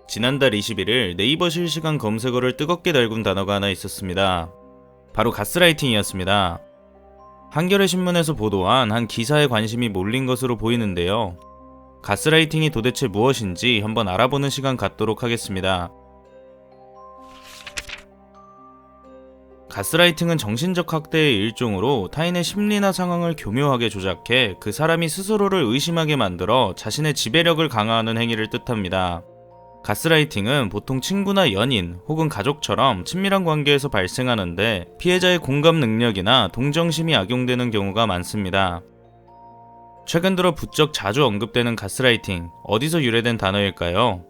지난달 21일 네이버 실시간 검색어를 뜨겁게 달군 단어가 하나 있었습니다. 바로 가스라이팅이었습니다. 한겨레 신문에서 보도한 한 기사에 관심이 몰린 것으로 보이는데요. 가스라이팅이 도대체 무엇인지 한번 알아보는 시간 갖도록 하겠습니다. 가스라이팅은 정신적 학대의 일종으로 타인의 심리나 상황을 교묘하게 조작해 그 사람이 스스로를 의심하게 만들어 자신의 지배력을 강화하는 행위를 뜻합니다. 가스라이팅은 보통 친구나 연인 혹은 가족처럼 친밀한 관계에서 발생하는데 피해자의 공감 능력이나 동정심이 악용되는 경우가 많습니다. 최근 들어 부쩍 자주 언급되는 가스라이팅, 어디서 유래된 단어일까요?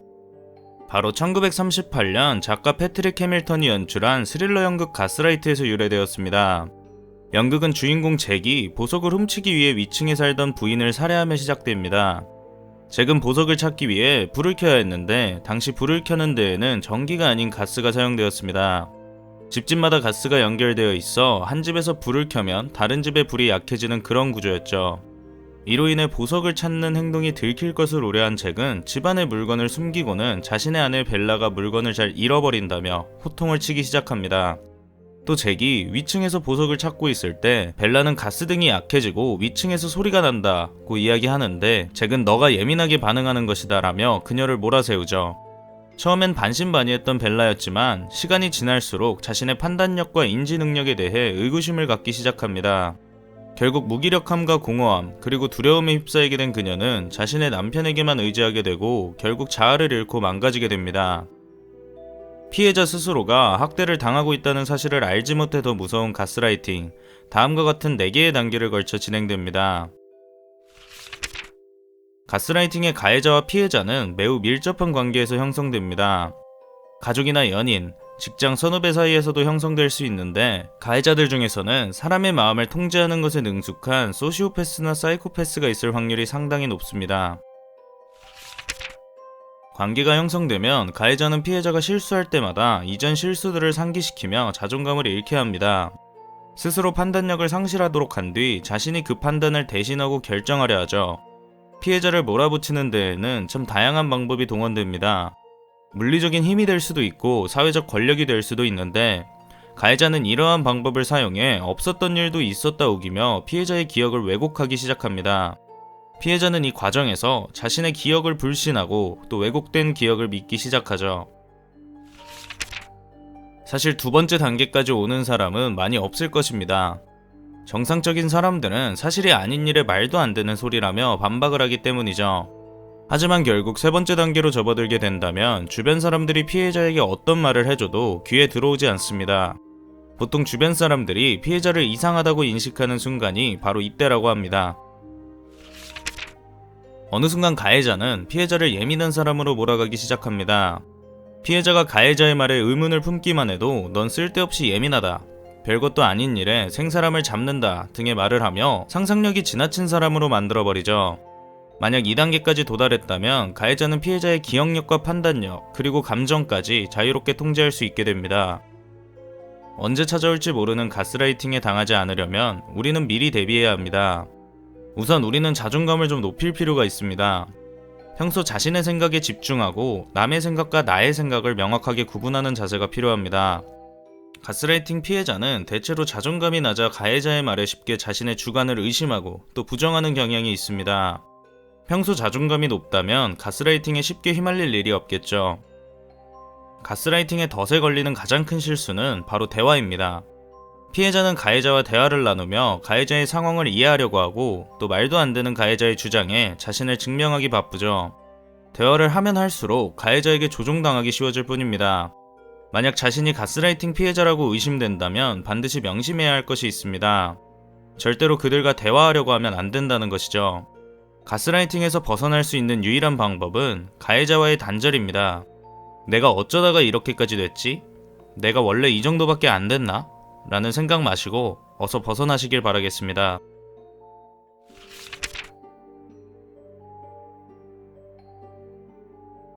바로 1938년 작가 패트릭 해밀턴이 연출한 스릴러 연극 가스라이트에서 유래되었습니다. 연극은 주인공 잭이 보석을 훔치기 위해 위층에 살던 부인을 살해하며 시작됩니다. 잭은 보석을 찾기 위해 불을 켜야 했는데 당시 불을 켜는 데에는 전기가 아닌 가스가 사용되었습니다. 집집마다 가스가 연결되어 있어 한 집에서 불을 켜면 다른 집의 불이 약해지는 그런 구조였죠. 이로 인해 보석을 찾는 행동이 들킬 것을 우려한 잭은 집안의 물건을 숨기고는 자신의 아내 벨라가 물건을 잘 잃어버린다며 호통을 치기 시작합니다. 또 잭이 위층에서 보석을 찾고 있을 때 벨라는 가스등이 약해지고 위층에서 소리가 난다고 이야기하는데 잭은 너가 예민하게 반응하는 것이다 라며 그녀를 몰아세우죠. 처음엔 반신반의했던 벨라였지만 시간이 지날수록 자신의 판단력과 인지 능력에 대해 의구심을 갖기 시작합니다. 결국 무기력함과 공허함 그리고 두려움에 휩싸이게 된 그녀는 자신의 남편에게만 의지하게 되고 결국 자아를 잃고 망가지게 됩니다. 피해자 스스로가 학대를 당하고 있다는 사실을 알지 못해 더 무서운 가스라이팅, 다음과 같은 4개의 단계를 걸쳐 진행됩니다. 가스라이팅의 가해자와 피해자는 매우 밀접한 관계에서 형성됩니다. 가족이나 연인, 직장 선후배 사이에서도 형성될 수 있는데 가해자들 중에서는 사람의 마음을 통제하는 것에 능숙한 소시오패스나 사이코패스가 있을 확률이 상당히 높습니다. 관계가 형성되면 가해자는 피해자가 실수할 때마다 이전 실수들을 상기시키며 자존감을 잃게 합니다. 스스로 판단력을 상실하도록 한 뒤 자신이 그 판단을 대신하고 결정하려 하죠. 피해자를 몰아붙이는 데에는 참 다양한 방법이 동원됩니다. 물리적인 힘이 될 수도 있고 사회적 권력이 될 수도 있는데 가해자는 이러한 방법을 사용해 없었던 일도 있었다 우기며 피해자의 기억을 왜곡하기 시작합니다. 피해자는 이 과정에서 자신의 기억을 불신하고 또 왜곡된 기억을 믿기 시작하죠. 사실 두 번째 단계까지 오는 사람은 많이 없을 것입니다. 정상적인 사람들은 사실이 아닌 일에 말도 안 되는 소리라며 반박을 하기 때문이죠. 하지만 결국 세 번째 단계로 접어들게 된다면 주변 사람들이 피해자에게 어떤 말을 해줘도 귀에 들어오지 않습니다. 보통 주변 사람들이 피해자를 이상하다고 인식하는 순간이 바로 이때라고 합니다. 어느 순간 가해자는 피해자를 예민한 사람으로 몰아가기 시작합니다. 피해자가 가해자의 말에 의문을 품기만 해도 넌 쓸데없이 예민하다, 별것도 아닌 일에 생사람을 잡는다 등의 말을 하며 상상력이 지나친 사람으로 만들어버리죠. 만약 2단계까지 도달했다면 가해자는 피해자의 기억력과 판단력 그리고 감정까지 자유롭게 통제할 수 있게 됩니다. 언제 찾아올지 모르는 가스라이팅에 당하지 않으려면 우리는 미리 대비해야 합니다. 우선 우리는 자존감을 좀 높일 필요가 있습니다. 평소 자신의 생각에 집중하고 남의 생각과 나의 생각을 명확하게 구분하는 자세가 필요합니다. 가스라이팅 피해자는 대체로 자존감이 낮아 가해자의 말에 쉽게 자신의 주관을 의심하고 또 부정하는 경향이 있습니다. 평소 자존감이 높다면 가스라이팅에 쉽게 휘말릴 일이 없겠죠. 가스라이팅의 덫에 걸리는 가장 큰 실수는 바로 대화입니다. 피해자는 가해자와 대화를 나누며 가해자의 상황을 이해하려고 하고 또 말도 안 되는 가해자의 주장에 자신을 증명하기 바쁘죠. 대화를 하면 할수록 가해자에게 조종당하기 쉬워질 뿐입니다. 만약 자신이 가스라이팅 피해자라고 의심된다면 반드시 명심해야 할 것이 있습니다. 절대로 그들과 대화하려고 하면 안 된다는 것이죠. 가스라이팅에서 벗어날 수 있는 유일한 방법은 가해자와의 단절입니다. 내가 어쩌다가 이렇게까지 됐지? 내가 원래 이 정도밖에 안 됐나? 라는 생각 마시고 어서 벗어나시길 바라겠습니다.